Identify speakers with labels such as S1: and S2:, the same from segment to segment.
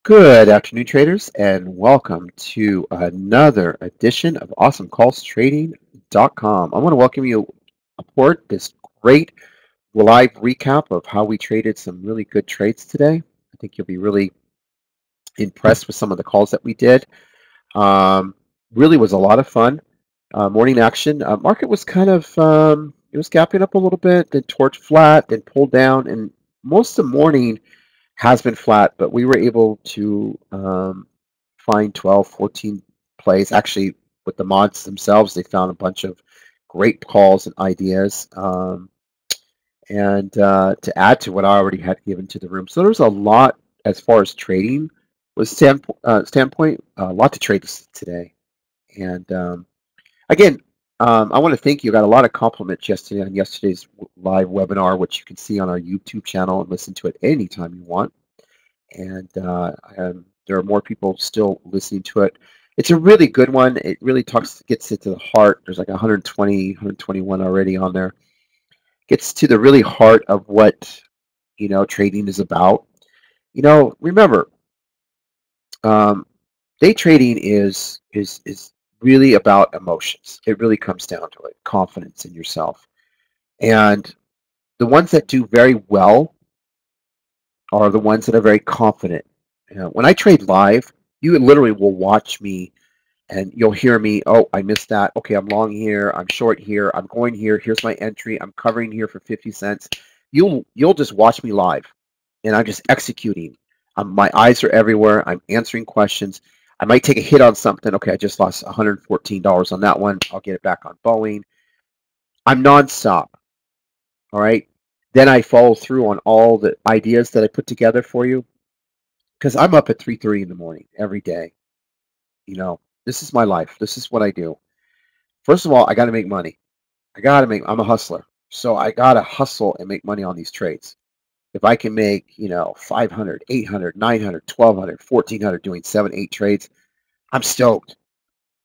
S1: Good afternoon, traders, and welcome to another edition of Awesomecallstrading.com. I want to welcome you aboard this great live recap of how we traded some really good trades today. I think you'll be really impressed with some of the calls that we did. Um, really was a lot of fun. Morning action. Market was kind of it was gapping up a little bit, then torch flat, then pulled down, and most of the morning has been flat, but we were able to find 12, 14 plays. Actually, with the mods themselves, they found a bunch of great calls and ideas. And to add to what I already had given to the room. So there's a lot as far as trading was standpoint, a lot to trade today. And again, I want to thank you. I got a lot of compliments yesterday on yesterday's live webinar, which you can see on our YouTube channel and listen to it anytime you want. And there are more people still listening to it. It's a really good one. It really gets it to the heart. There's like 120, 121 already on there. Gets to the really heart of what trading is about. Remember, day trading is really about emotions. It really comes down to it, confidence in yourself. And the ones that do very well are the ones that are very confident. When I trade live, you literally will watch me and you'll hear me, oh, I missed that. Okay, I'm long here, I'm short here, I'm going here, here's my entry, I'm covering here for 50 cents. You'll just watch me live and I'm just executing. My eyes are everywhere, I'm answering questions. I might take a hit on something. Okay, I just lost $114 on that one. I'll get it back on Boeing. I'm nonstop. All right. Then I follow through on all the ideas that I put together for you because I'm up at 3:30 in the morning every day. This is my life. This is what I do. First of all, I got to make money. I'm a hustler. So I got to hustle and make money on these trades. If I can make, 500, 800, 900, 1200, 1400 doing 7, 8 trades, I'm stoked.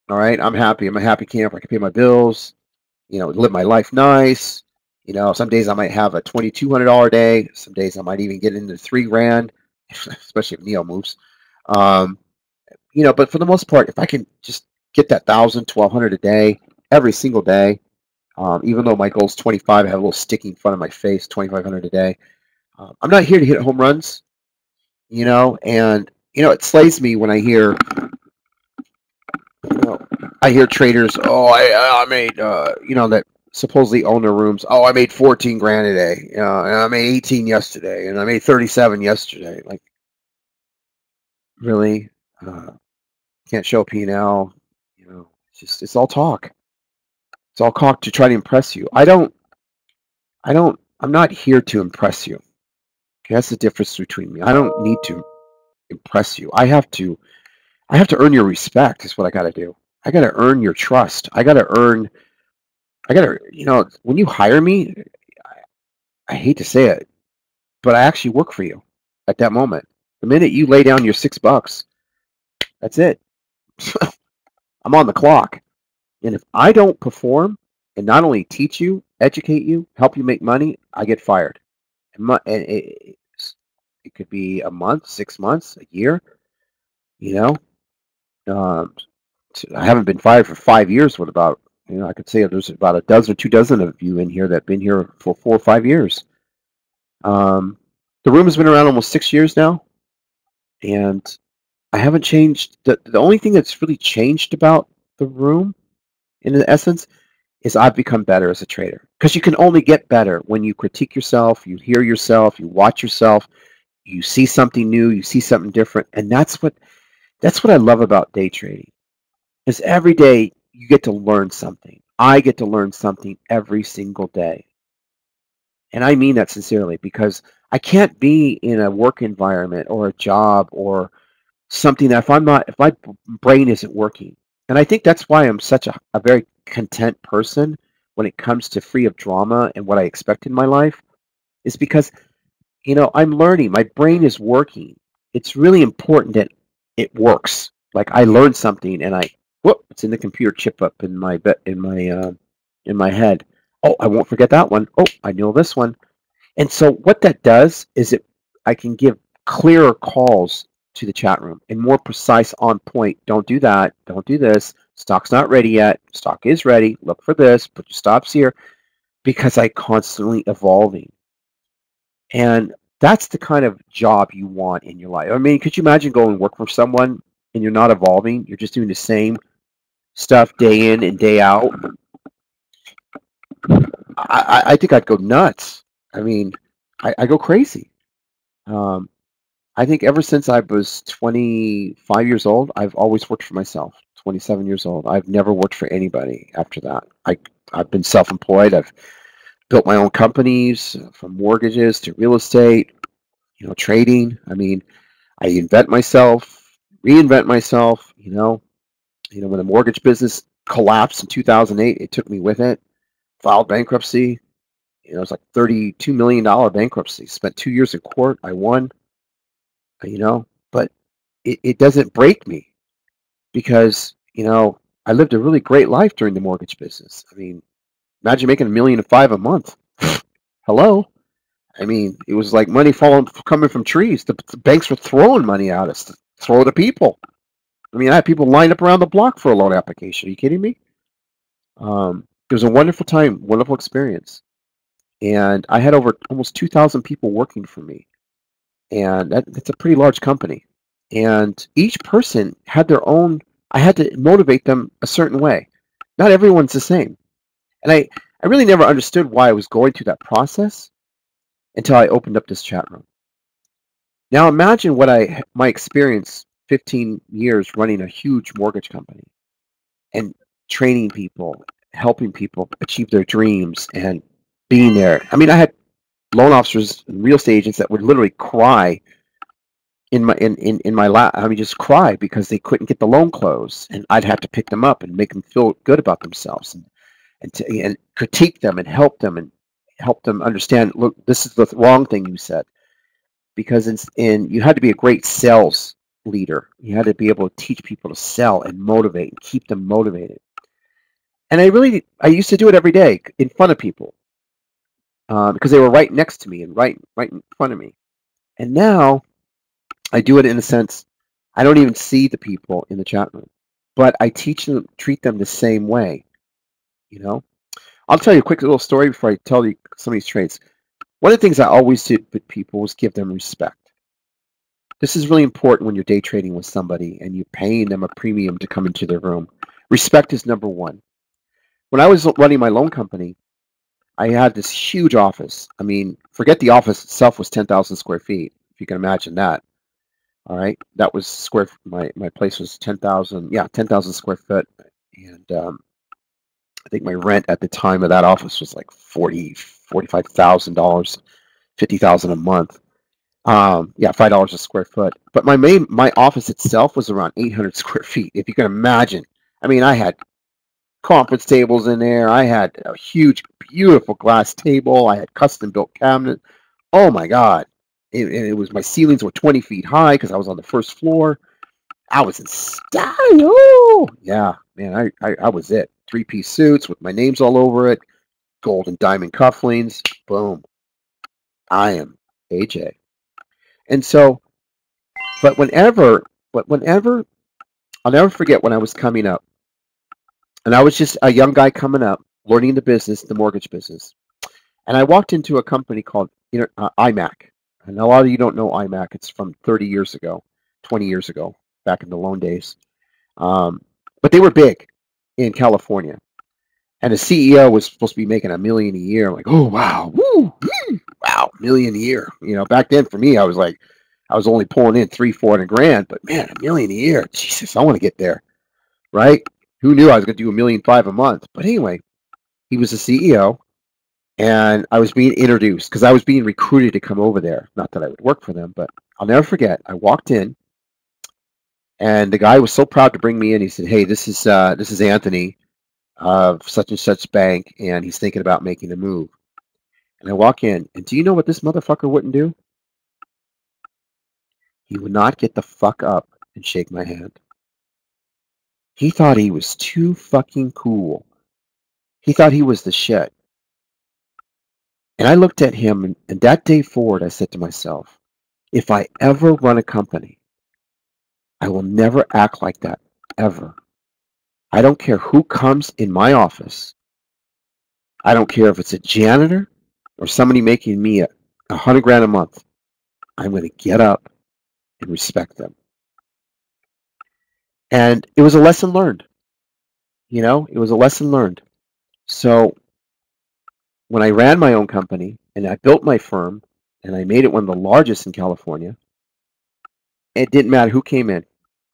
S1: All right. I'm happy. I'm a happy camper. I can pay my bills, live my life nice. Some days I might have a $2,200 day. Some days I might even get into 3 grand, especially if Neo moves. Um, but for the most part, if I can just get that 1,000, 1,200 a day every single day, even though my goal is 25, I have a little sticky in front of my face, 2,500 a day. I'm not here to hit home runs, and it slays me when I hear traders, oh, I made, that supposedly own their rooms. Oh, I made 14 grand a day, and I made 18 yesterday, and I made 37 yesterday. Like, really? Can't show P&L. It's all talk. It's all talk to try to impress you. I'm not here to impress you. Okay, that's the difference between me. I don't need to impress you. I have to earn your respect is what I got to do. I got to earn your trust. I got to, when you hire me, I hate to say it, but I actually work for you at that moment. The minute you lay down your $6, that's it. I'm on the clock. And if I don't perform and not only teach you, educate you, help you make money, I get fired. And it could be a month, 6 months, a year. Um, I haven't been fired for 5 years. What about, I could say there's about a dozen or 2 dozen of you in here that have been here for 4 or 5 years. The room has been around almost 6 years now, and I haven't changed. The only thing that's really changed about the room, in essence, is I've become better as a trader. Because you can only get better when you critique yourself, you hear yourself, you watch yourself, you see something new, you see something different, and that's what I love about day trading. Is every day you get to learn something. I get to learn something every single day. And I mean that sincerely because I can't be in a work environment or a job or something that if my brain isn't working. And I think that's why I'm such a very content person when it comes to free of drama and what I expect in my life is because, I'm learning. My brain is working. It's really important that it works. Like I learned something and it's in the computer chip up in my in my head. Oh, I won't forget that one. Oh, I know this one. And so what that does is I can give clearer calls to the chat room and more precise, on point. Don't do that. Don't do this. Stock's not ready yet. Stock is ready. Look for this. Put your stops here, because I constantly evolving. And that's the kind of job you want in your life. I mean, could you imagine going and work for someone and you're not evolving? You're just doing the same stuff day in and day out. I think I'd go nuts. I mean, I go crazy. I think ever since I was 25 years old, I've always worked for myself. 27 years old. I've never worked for anybody after that. I've been self-employed. I've built my own companies, from mortgages to real estate, trading. I mean, I invent myself, reinvent myself. When the mortgage business collapsed in 2008, it took me with it. Filed bankruptcy. It was like $32 million bankruptcy. Spent 2 years in court. I won. But it doesn't break me, because I lived a really great life during the mortgage business. I mean, imagine making $1.5 million a month. Hello. I mean, it was like money coming from trees. The banks were throwing money at us to throw to people. I mean, I had people lined up around the block for a loan application. Are you kidding me? It was a wonderful time, wonderful experience. And I had over almost 2,000 people working for me. And that's a pretty large company. And each person had their own, I had to motivate them a certain way. Not everyone's the same. And I really never understood why I was going through that process until I opened up this chat room. Now imagine what my experience 15 years running a huge mortgage company and training people, helping people achieve their dreams, and being there. I mean, I had loan officers and real estate agents that would literally cry in my lap. I mean, just cry because they couldn't get the loan closed, and I'd have to pick them up and make them feel good about themselves, and critique them and help them understand. Look, this is the wrong thing you said, because you had to be a great sales leader. You had to be able to teach people to sell and motivate and keep them motivated. And I used to do it every day in front of people, because they were right next to me and right in front of me. And now I do it in a sense, I don't even see the people in the chat room, but I treat them the same way. I'll tell you a quick little story before I tell you some of these traits. One of the things I always did with people was give them respect. This is really important when you're day trading with somebody and you're paying them a premium to come into their room. Respect is number one. When I was running my loan company, I had this huge office. I mean, forget the office itself was 10,000 square feet, if you can imagine that. All right, that was square. My place was 10,000. Yeah, 10,000 square foot, and I think my rent at the time of that office was like $45,000, $50,000 a month. Yeah, $5 a square foot. But my office itself was around 800 square feet, if you can imagine. I mean, I had conference tables in there. I had a huge, beautiful glass table. I had custom built cabinets. Oh my God. It was, my ceilings were 20 feet high because I was on the first floor. I was in style. Yeah, man, I was it. 3-piece suits with my names all over it. Gold and diamond cufflinks. Boom. I am AJ. And so, but whenever, I'll never forget when I was coming up. And I was just a young guy coming up, learning the business, the mortgage business. And I walked into a company called iMac. And a lot of you don't know iMac. It's from 30 years ago, 20 years ago, back in the loan days. But they were big in California. And the CEO was supposed to be making $1 million a year. I'm like, oh, wow. Woo, wow, $1 million a year. Back then for me, I was only pulling in $300-400 grand. But man, $1 million a year. Jesus, I want to get there. Right? Who knew I was going to do $1.5 million a month? But anyway, he was the CEO. And I was being introduced because I was being recruited to come over there. Not that I would work for them, but I'll never forget. I walked in, and the guy was so proud to bring me in. He said, "Hey, this is Anthony of such and such bank, and he's thinking about making a move." And I walk in, and do you know what this motherfucker wouldn't do? He would not get the fuck up and shake my hand. He thought he was too fucking cool. He thought he was the shit. And I looked at him, and that day forward, I said to myself, if I ever run a company, I will never act like that, ever. I don't care who comes in my office. I don't care if it's a janitor or somebody making me $100 grand a month. I'm going to get up and respect them. And it was a lesson learned. It was a lesson learned. So when I ran my own company and I built my firm and I made it one of the largest in California, it didn't matter who came in.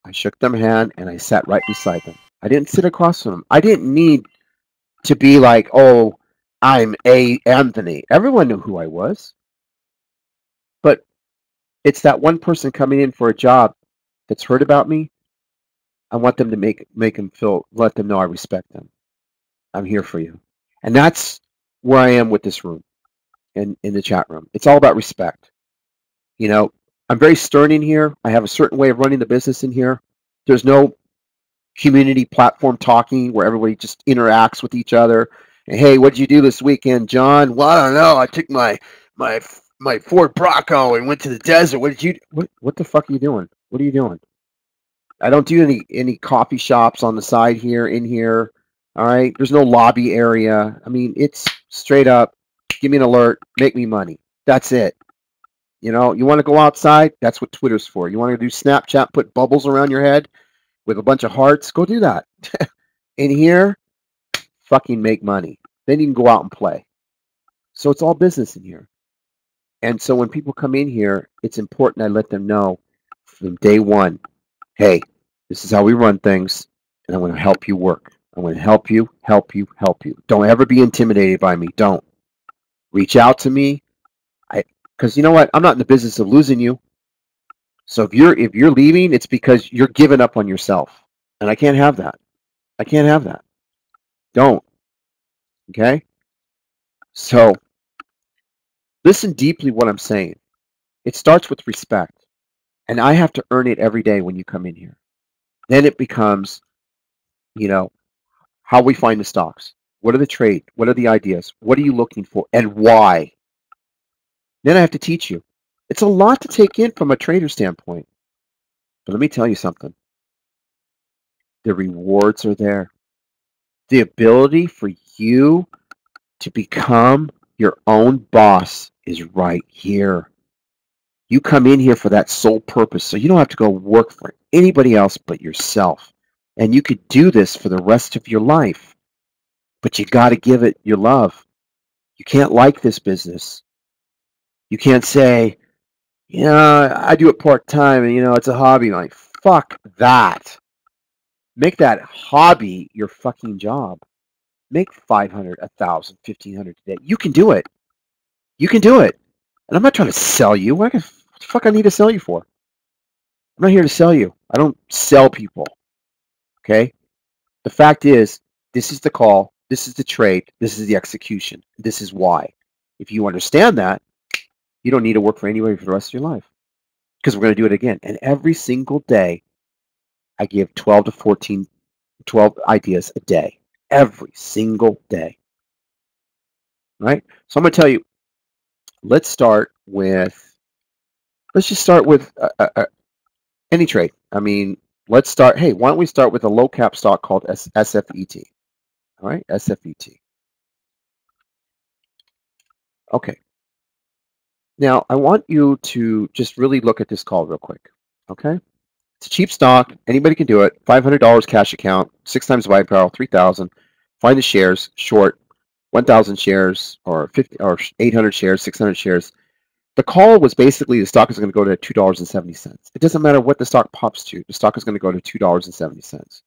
S1: I shook their hand and I sat right beside them. I didn't sit across from them. I didn't need to be like, oh, I'm A. Anthony. Everyone knew who I was. But it's that one person coming in for a job that's heard about me. I want them to make them feel, let them know I respect them. I'm here for you. And that's where I am with this room and in the chat room. It's all about respect. I'm very stern in here. I have a certain way of running the business in here. There's no community platform talking where everybody just interacts with each other. And, hey, what did you do this weekend, John? Well, I don't know. I took my Ford Bronco and went to the desert. What did you? What the fuck are you doing? What are you doing? I don't do any coffee shops on the side here, in here. All right. There's no lobby area. I mean, it's straight up. Give me an alert. Make me money. That's it. You want to go outside? That's what Twitter's for. You want to do Snapchat, put bubbles around your head with a bunch of hearts? Go do that. In here, fucking make money. Then you can go out and play. So it's all business in here. And so when people come in here, it's important I let them know from day one, hey, this is how we run things, and I'm going to help you work. I'm going to help you, help you, help you. Don't ever be intimidated by me. Don't. Reach out to me. Because you know what? I'm not in the business of losing you. So if you're leaving, it's because you're giving up on yourself. And I can't have that. I can't have that. Don't. Okay? So listen deeply what I'm saying. It starts with respect. And I have to earn it every day when you come in here. Then it becomes, how we find the stocks. What are the trade? What are the ideas? What are you looking for? And why? Then I have to teach you. It's a lot to take in from a trader standpoint. But let me tell you something. The rewards are there. The ability for you to become your own boss is right here. You come in here for that sole purpose, so you don't have to go work for anybody else but yourself. And you could do this for the rest of your life. But you got to give it your love. You can't like this business. You can't say, I do it part-time and, it's a hobby. Like, fuck that. Make that hobby your fucking job. Make 500, 1,000, 1,500 a day. You can do it. You can do it. And I'm not trying to sell you. What the fuck I need to sell you for? I'm not here to sell you. I don't sell people. Okay? The fact is, this is the call. This is the trade. This is the execution. This is why. If you understand that, you don't need to work for anybody for the rest of your life. Because we're going to do it again. And every single day, I give 12 to 14, 12 ideas a day. Every single day. Right? So I'm going to tell you, let's just start with any trade. I mean, let's start. Hey, why don't we start with a low cap stock called SFET? All right, SFET. Okay. Now, I want you to just really look at this call real quick. Okay. It's a cheap stock. Anybody can do it. $500 cash account, 6 times buy power, 3,000. Find the shares, short 1,000 shares or 50 or 800 shares, 600 shares. The call was basically the stock is going to go to $2.70. It doesn't matter what the stock pops to. The stock is going to go to $2.70.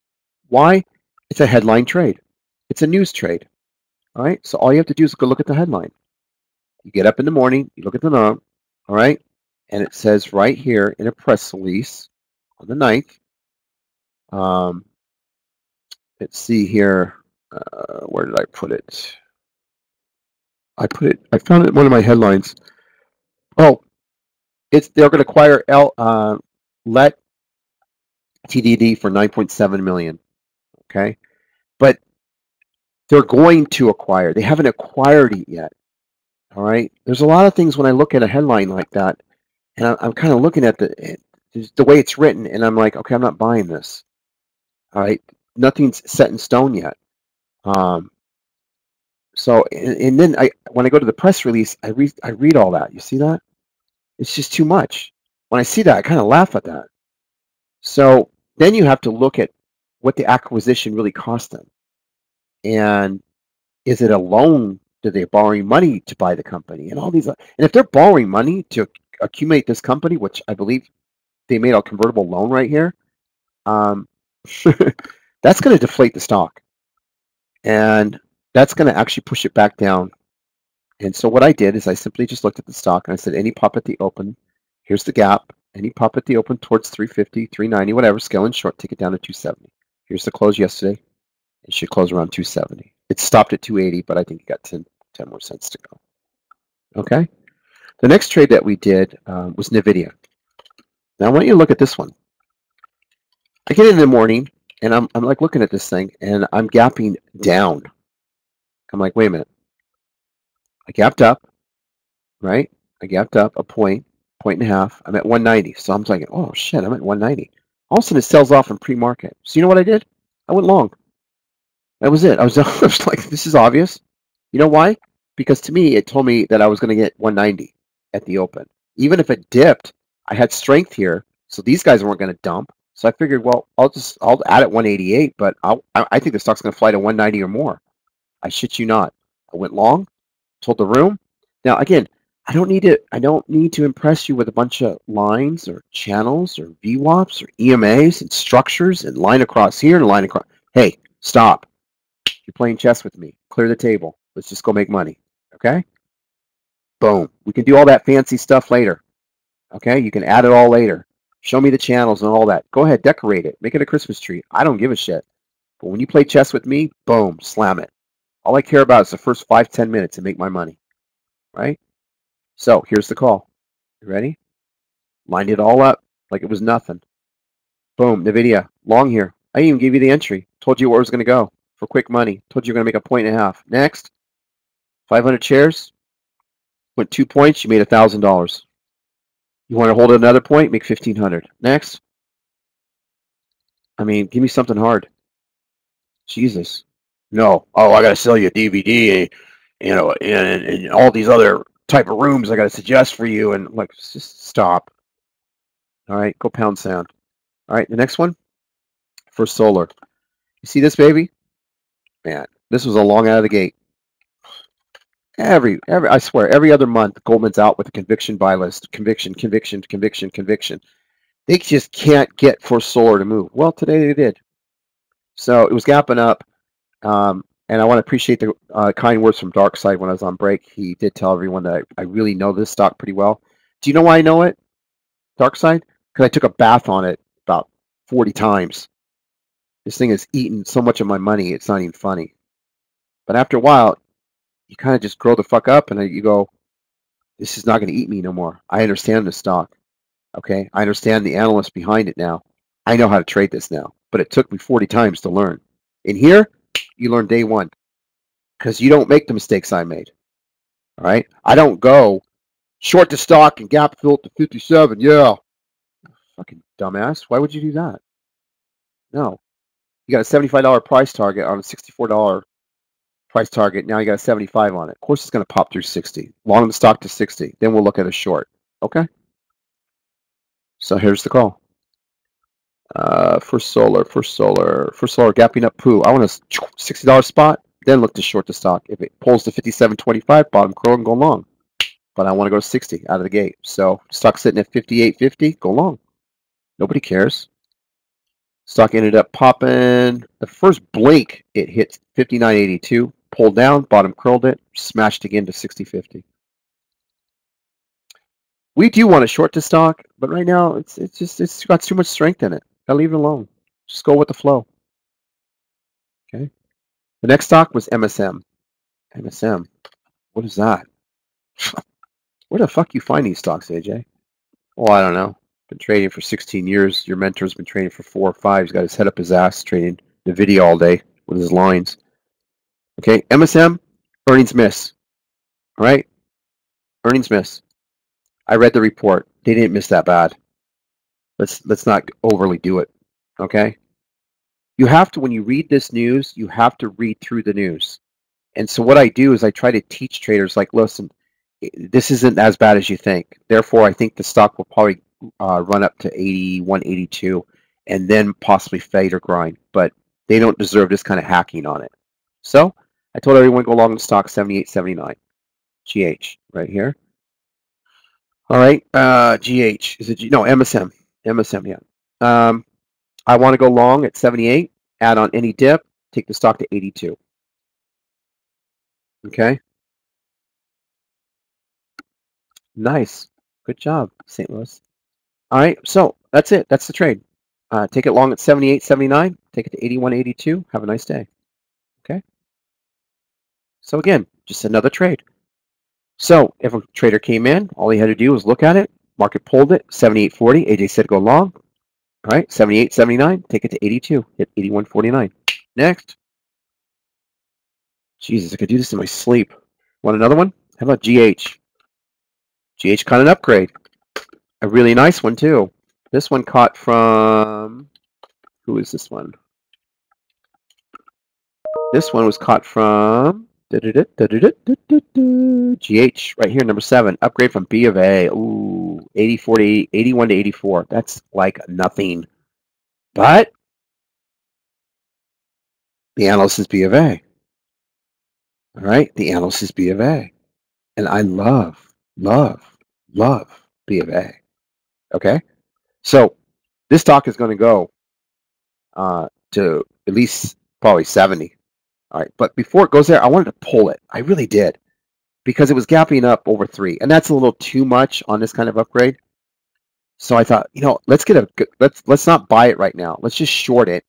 S1: Why? It's a headline trade. It's a news trade. All right. So all you have to do is go look at the headline. You get up in the morning, you look at the note, all right, and it says right here in a press release on the 9th. Let's see here. Where did I put it? I found it in one of my headlines. Oh, they're going to acquire Let TDD for $9.7 million. Okay, but they're going to acquire. They haven't acquired it yet. All right. There's a lot of things when I look at a headline like that, and I'm kind of looking at the way it's written, and I'm like, okay, I'm not buying this. All right, nothing's set in stone yet. So, and then when I go to the press release, I read all that. You see that? It's just too much. When I see that, I kind of laugh at that. So then you have to look at what the acquisition really cost them, and is it a loan? Do they borrowing money to buy the company, and all these? And if they're borrowing money to accumulate this company, which I believe they made a convertible loan right here, um, that's going to deflate the stock, and that's going to actually push it back down. And so what I did is I simply just looked at the stock and I said, any pop at the open, here's the gap. Any pop at the open towards 350, 390, whatever, scale and short, take it down to 270. Here's the close yesterday. It should close around 270. It stopped at 280, but I think it got 10 more cents to go. Okay. The next trade that we did was NVIDIA. Now I want you to look at this one. I get in the morning and I'm like looking at this thing and I'm gapping down. I'm like, wait a minute. I gapped up, right? I gapped up a point and a half. I'm at 190. So I'm thinking, oh shit, I'm at 190. All of a sudden it sells off in pre-market. So you know what I did? I went long. That was it. I was like, this is obvious. You know why? Because to me, it told me that I was going to get 190 at the open. Even if it dipped, I had strength here. So these guys weren't going to dump. So I figured, well, I'll add at 188, but I think the stock's going to fly to 190 or more. I shit you not. I went long, told the room. Now again, I don't need to impress you with a bunch of lines or channels or VWAPs or EMAs and structures and line across here and line across. Hey, stop. You're playing chess with me. Clear the table. Let's just go make money. Okay? Boom. We can do all that fancy stuff later. Okay? You can add it all later. Show me the channels and all that. Go ahead, decorate it. Make it a Christmas tree. I don't give a shit. But when you play chess with me, boom, slam it. All I care about is the first 5-10 minutes and make my money. Right? So here's the call. You ready? Lined it all up like it was nothing. Boom, NVIDIA. Long here. I didn't even give you the entry. Told you where it was going to go for quick money. Told you you're going to make a point and a half. Next. 500 shares. Went 2 points. You made $1,000. You want to hold another point? Make 1,500. Next. I mean, give me something hard. Jesus. No. Oh, I got to sell you a DVD, and all these other type of rooms I got to suggest for you. And like, just stop. All right, go pound sound. All right, the next one. First Solar. You see this, baby? Man, this was a long out of the gate. I swear, every other month, Goldman's out with a conviction buy list. Conviction, conviction, conviction, conviction. They just can't get First Solar to move. Well, today they did. So it was gapping up. And I want to appreciate the kind words from Darkside when I was on break. He did tell everyone that I really know this stock pretty well. Do you know why I know it, Darkside? Because I took a bath on it about 40 times. This thing has eaten so much of my money, it's not even funny. But after a while, you kind of just grow the fuck up and you go, this is not going to eat me no more. I understand this stock. Okay? I understand the analysts behind it now. I know how to trade this now. But it took me 40 times to learn. In here, you learn day one. Because you don't make the mistakes I made. All right? I don't go short the stock and gap fill to 57. Yeah. Fucking dumbass. Why would you do that? No. You got a $75 price target on a $64 price target. Now you got a 75 on it. Of course, it's going to pop through 60. Long the stock to 60. Then we'll look at a short. Okay? So here's the call. First Solar, gapping up poo. I want a $60 spot. Then look to short the stock. If it pulls to 57.25, bottom curl and go long. But I want to go to 60 out of the gate. So stock sitting at 58.50, go long. Nobody cares. Stock ended up popping. The first blink, it hit 59.82, pulled down, bottom curled it, smashed again to 60.50. We do want to short the stock, but right now it's got too much strength in it. Gotta leave it alone. Just go with the flow. Okay. The next stock was MSM. MSM. What is that? Where the fuck you find these stocks, AJ? Oh, I don't know. Been trading for 16 years. Your mentor's been trading for 4 or 5. He's got his head up his ass trading NVIDIA all day with his lines. Okay, MSM, earnings miss. All right, earnings miss. I read the report. They didn't miss that bad. Let's not overly do it. Okay? You have to, when you read this news, you have to read through the news. And so what I do is I try to teach traders, like, listen, this isn't as bad as you think. Therefore, I think the stock will probably run up to 81, 82, and then possibly fade or grind. But they don't deserve this kind of hacking on it. So I told everyone to go long in stock 78, 79. GH right here. All right. GH. Is it no MSM? MSM, yeah. I want to go long at 78, add on any dip, take the stock to 82. Okay. Nice. Good job, St. Louis. All right. So that's it. That's the trade. Take it long at 78, 79. Take it to 81, 82. Have a nice day. Okay. So again, just another trade. So if a trader came in, all he had to do was look at it. Market pulled it, 78.40. AJ said go long. All right, 78, 79. Take it to 82. Hit 81.49. Next. Jesus, I could do this in my sleep. Want another one? How about GH? GH caught an upgrade. A really nice one, too. This one caught from... Who is this one? This one was caught from... GH, right here, number 7. Upgrade from B of A. Ooh, 80, 81 to 84. That's like nothing. But the analyst is B of A. All right, the analyst is B of A. And I love B of A. Okay? So this stock is going to go to at least probably 70. All right, but before it goes there, I wanted to pull it. I really did, because it was gapping up over 3, and that's a little too much on this kind of upgrade. So I thought, let's not buy it right now. Let's just short it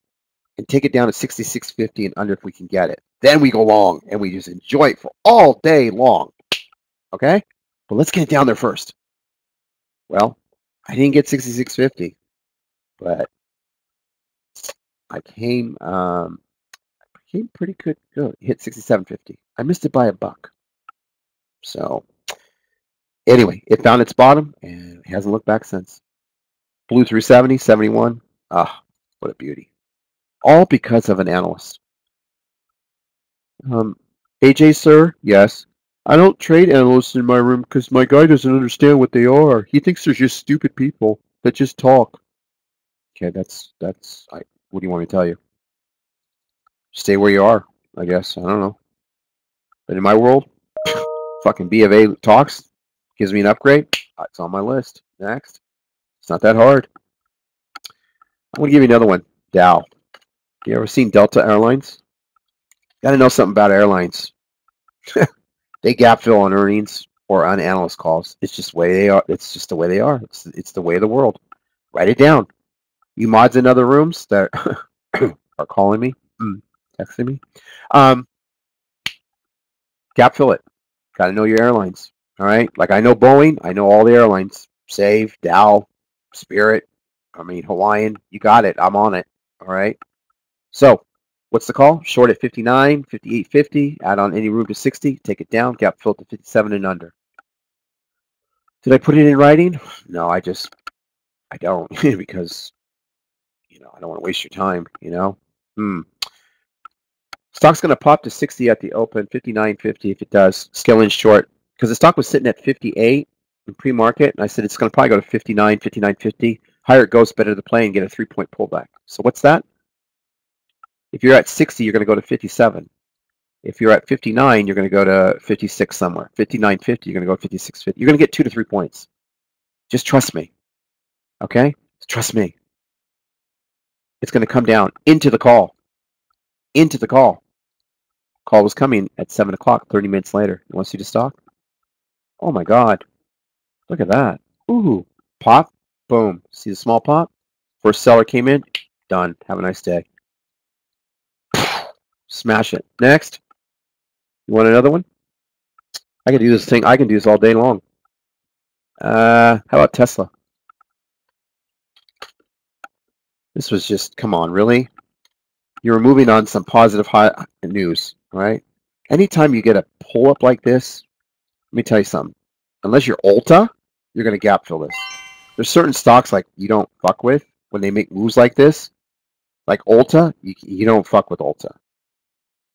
S1: and take it down to 66.50 and under if we can get it. Then we go long and we just enjoy it for all day long. Okay, but let's get it down there first. Well, I didn't get 66.50, but I came pretty good. Hit 67.50. I missed it by $1. So anyway, it found its bottom and it hasn't looked back since. Blew through 70, 71. Ah, what a beauty. All because of an analyst. AJ, sir? Yes. I don't trade analysts in my room because my guy doesn't understand what they are. He thinks they're just stupid people that just talk. Okay, what do you want me to tell you? Stay where you are, I guess. I don't know. But in my world, fucking B of A talks, gives me an upgrade. It's on my list. Next. It's not that hard. I'm going to give you another one. Dow. You ever seen Delta Airlines? Got to know something about airlines. They gap fill on earnings or on analyst calls. It's just the way they are. It's just the way they are. It's the way of the world. Write it down. You mods in other rooms that are calling me, texting me. Gap fill it. Got to know your airlines. All right. Like I know Boeing. I know all the airlines. Save, Dow, Spirit. Hawaiian. You got it. I'm on it. All right. So what's the call? Short at 59, 58.50. Add on any room to 60. Take it down. Gap fill to 57 and under. Did I put it in writing? No, I don't because I don't want to waste your time. Stock's going to pop to 60 at the open, 59.50 if it does. Scale in short because the stock was sitting at 58 in pre-market, and I said it's going to probably go to 59, 59.50. Higher it goes, better to play and get a 3-point pullback. So what's that? If you're at 60, you're going to go to 57. If you're at 59, you're going to go to 56 somewhere. 59.50, you're going to go to 56.50. You're going to get 2 to 3 points. Just trust me. Okay? Trust me. It's going to come down into the call. Into the call. Call was coming at 7 o'clock, 30 minutes later. You want to see the stock? Oh my God. Look at that. Ooh. Pop. Boom. See the small pop? First seller came in. Done. Have a nice day. Smash it. Next. You want another one? I can do this thing. I can do this all day long. How about Tesla? This was just, come on, really? You're moving on some positive high news, right? Anytime you get a pull up like this, let me tell you something. Unless you're Ulta, you're going to gap fill this. There's certain stocks like you don't fuck with when they make moves like this. Like Ulta, you don't fuck with Ulta.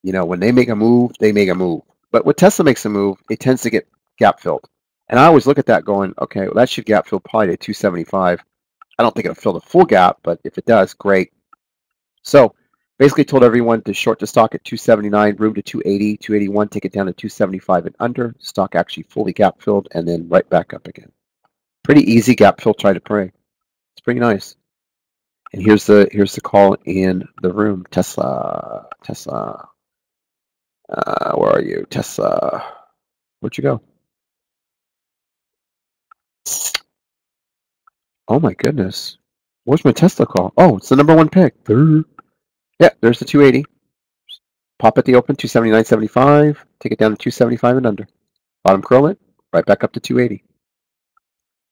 S1: You know, when they make a move, they make a move. But when Tesla makes a move, it tends to get gap filled. And I always look at that going, okay, well, that should gap fill probably to 275. I don't think it'll fill the full gap, but if it does, great. So basically told everyone to short the stock at 279, room to 280, 281, take it down to 275 and under. Stock actually fully gap filled and then right back up again. Pretty easy gap fill, try to pray. It's pretty nice. And here's the call in the room. Tesla. Where are you? Tesla. Where'd you go? Oh my goodness. Where's my Tesla call? Oh, it's the number one pick. Yeah, there's the 280. Pop at the open, 279.75. Take it down to 275 and under. Bottom curl it, right back up to 280.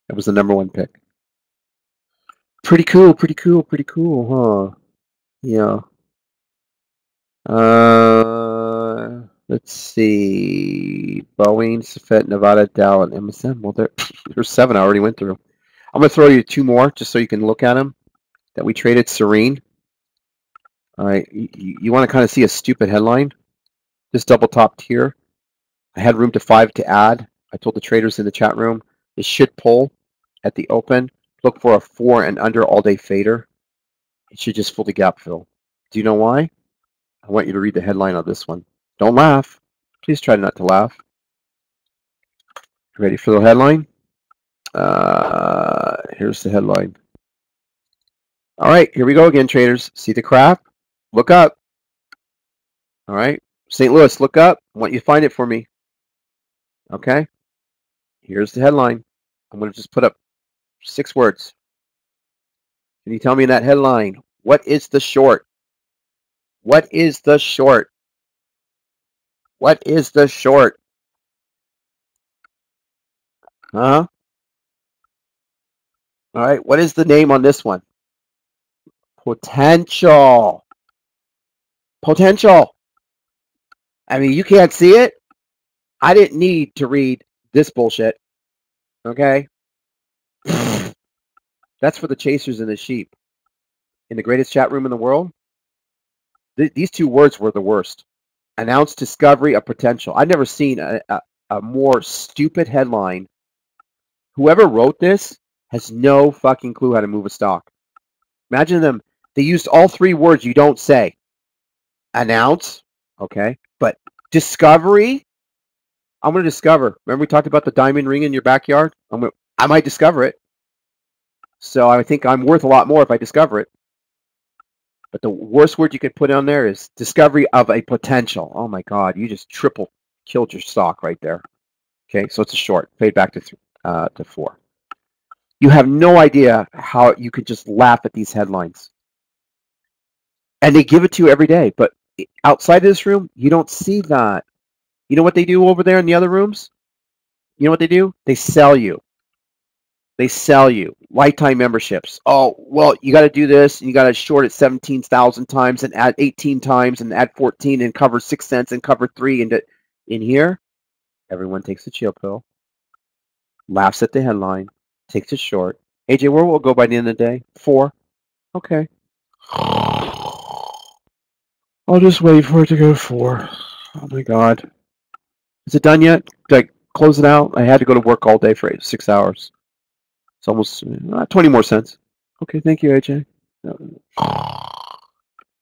S1: That was the number one pick. Pretty cool, huh? Yeah. Let's see. Boeing, Cefet, Nevada, Dow, and MSM. Well, there's 7 I already went through. I'm going to throw you 2 more just so you can look at them that we traded. Serene. All right. You want to kind of see a stupid headline? This double topped here. I had room to 5 to add. I told the traders in the chat room it should pull at the open. Look for a 4 and under all day fader. It should just fully gap fill. Do you know why? I want you to read the headline on this one. Don't laugh. Please try not to laugh. Ready for the headline? Here's the headline. All right, here we go again, traders. See the crap? Look up. All right, St. Louis, look up. I want you to find it for me. Okay, here's the headline. I'm going to just put up 6 words. Can you tell me in that headline, what is the short? What is the short? What is the short? Huh? All right, what is the name on this one? Potential. Potential. I mean, you can't see it. I didn't need to read this bullshit. Okay? That's for the chasers and the sheep. In the greatest chat room in the world, these 2 words were the worst. Announced discovery of potential. I've never seen a more stupid headline. Whoever wrote this has no fucking clue how to move a stock. Imagine them. They used all 3 words you don't say. Announce. Okay. But discovery. I'm going to discover. Remember we talked about the diamond ring in your backyard? I might discover it. So I think I'm worth a lot more if I discover it. But the worst word you could put on there is discovery of a potential. Oh my God, you just triple killed your stock right there. Okay, so it's a short. Fade back to 4. You have no idea how you could just laugh at these headlines. And they give it to you every day. But outside of this room, you don't see that. You know what they do over there in the other rooms? You know what they do? They sell you. They sell you lifetime memberships. Oh, well, you got to do this. And you got to short it 17,000 times and add 18 times and add 14 and cover 6 cents and cover 3. And in here, everyone takes a chill pill, laughs at the headline, takes it short. AJ, where will it go by the end of the day? 4. Okay. I'll just wait for it to go 4. Oh my God. Is it done yet? Did I close it out? I had to go to work all day for 6 hours. It's almost 20 more cents. Okay, thank you, AJ.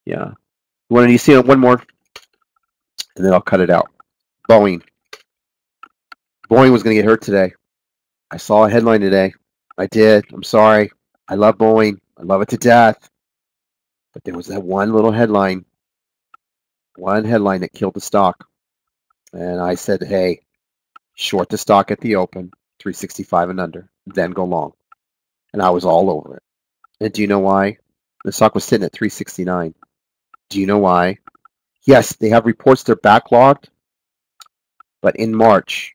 S1: Yeah. You see one more? And then I'll cut it out. Boeing. Boeing was going to get hurt today. I saw a headline today. I did. I'm sorry. I love Boeing. I love it to death. But there was that one little headline. One headline that killed the stock. And I said, hey, short the stock at the open, 365 and under, then go long. And I was all over it. And do you know why? The stock was sitting at 369. Do you know why? Yes, they have reports they're backlogged, but in March,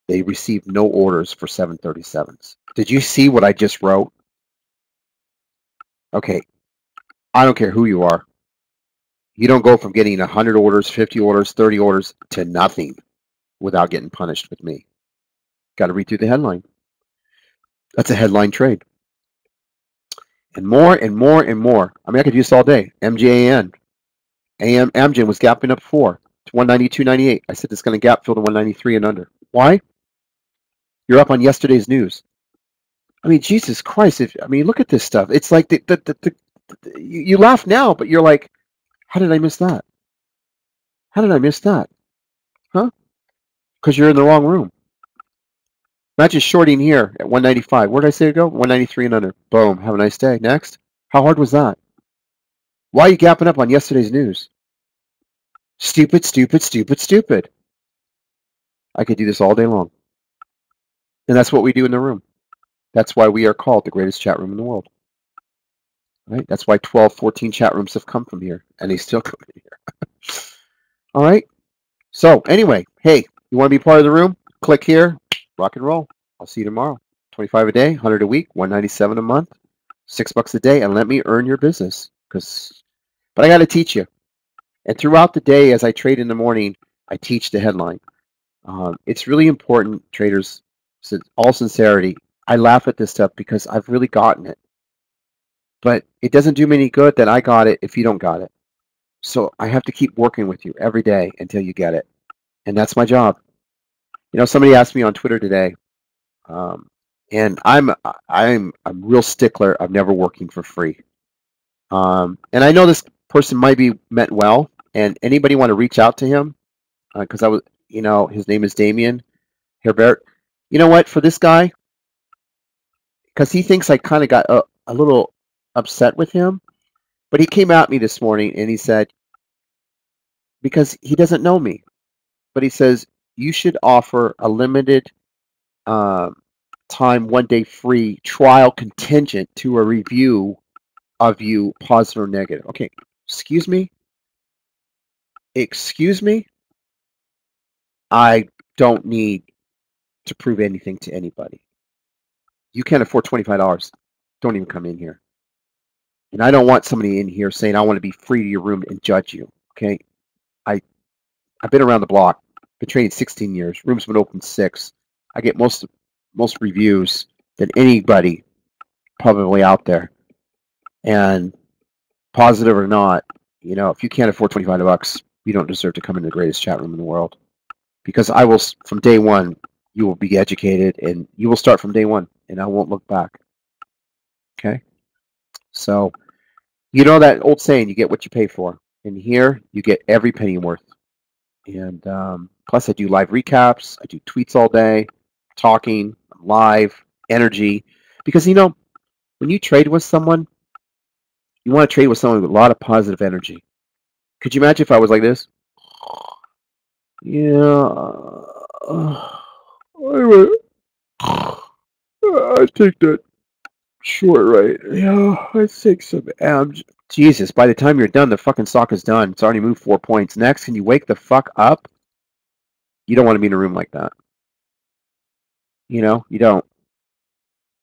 S1: they received no orders for 737s. Did you see what I just wrote? Okay, I don't care who you are. You don't go from getting 100 orders, 50 orders, 30 orders to nothing without getting punished with me. Got to read through the headline. That's a headline trade. And more and more and more. I mean, I could do this all day. MJAN. Amgen was gapping up 4 to 192.98. I said it's going to gap fill to 193 and under. Why? You're up on yesterday's news. I mean, Jesus Christ. Look at this stuff. It's like you laugh now, but you're like, how did I miss that? How did I miss that? Huh? Because you're in the wrong room. Imagine shorting here at 195. Where did I say to go? 193 and under. Boom. Have a nice day. Next. How hard was that? Why are you gapping up on yesterday's news? Stupid, stupid, stupid, stupid. I could do this all day long. And that's what we do in the room. That's why we are called the greatest chat room in the world. Right? That's why 12, 14 chat rooms have come from here. And they still come in here. All right? So anyway, hey, you want to be part of the room? Click here. Rock and roll. I'll see you tomorrow. 25 a day, 100 a week, 197 a month, $6 a day, and let me earn your business. But I got to teach you. And throughout the day, as I trade in the morning, I teach the headline. It's really important, traders. So all sincerity, I laugh at this stuff because I've really gotten it. But it doesn't do me any good that I got it if you don't got it. So I have to keep working with you every day until you get it. And that's my job. You know, somebody asked me on Twitter today, and I'm a real stickler of never working for free. And I know this person might be meant well, and anybody want to reach out to him? Because his name is Damien Herbert. You know what? For this guy, because he thinks I kind of got a little upset with him, but he came at me this morning and he said, because he doesn't know me, but he says, you should offer a limited time, 1 day free trial contingent to a review of you, positive or negative. Okay, excuse me? Excuse me? I don't need to prove anything to anybody. You can't afford $25. Don't even come in here. And I don't want somebody in here saying, I want to be free to your room and judge you. Okay? I've been around the block. Been trading 16 years. Room's been open 6. I get most reviews than anybody probably out there. And positive or not, if you can't afford $25, you don't deserve to come in the greatest chat room in the world. Because I will, from day one, you will be educated and you will start from day one and I won't look back. Okay? So, you know that old saying, you get what you pay for. And here, you get every penny worth. And plus, I do live recaps. I do tweets all day, talking, live, energy. Because, when you trade with someone, you want to trade with someone with a lot of positive energy. Could you imagine if I was like this? Yeah, I take that short right. Yeah, I take some abs. Jesus, by the time you're done, the fucking stock is done. It's already moved 4 points. Next, can you wake the fuck up? You don't want to be in a room like that. You don't.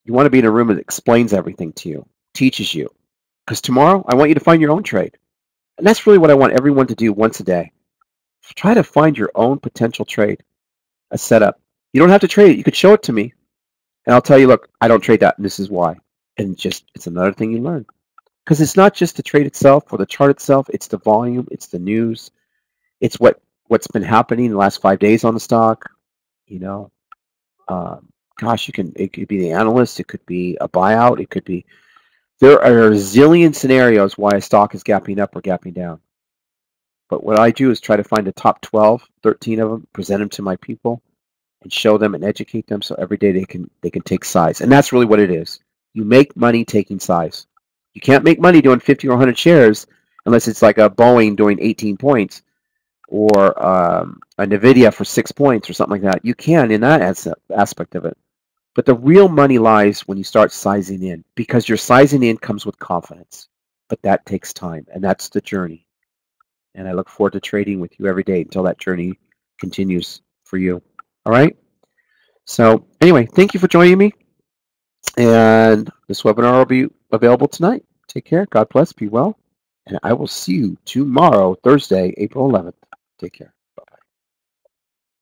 S1: You want to be in a room that explains everything to you, teaches you. Because tomorrow, I want you to find your own trade. And that's really what I want everyone to do once a day. Try to find your own potential trade, a setup. You don't have to trade it. You could show it to me. And I'll tell you, look, I don't trade that, and this is why. And it's another thing you learn. Because it's not just the trade itself or the chart itself. It's the volume. It's the news. It's what's been happening in the last 5 days on the stock. Gosh, it could be the analyst. It could be a buyout. It could be. There are a zillion scenarios why a stock is gapping up or gapping down. But what I do is try to find the top 12, 13 of them, present them to my people, and show them and educate them so every day they can take size. And that's really what it is. You make money taking size. You can't make money doing 50 or 100 shares unless it's like a Boeing doing 18 points or a NVIDIA for 6 points or something like that. You can in that aspect of it. But the real money lies when you start sizing in, because your sizing in comes with confidence. But that takes time, and that's the journey. And I look forward to trading with you every day until that journey continues for you. All right? So anyway, thank you for joining me. And this webinar will be available tonight. Take care. God bless. Be well. And I will see you tomorrow, Thursday, April 11th. Take care.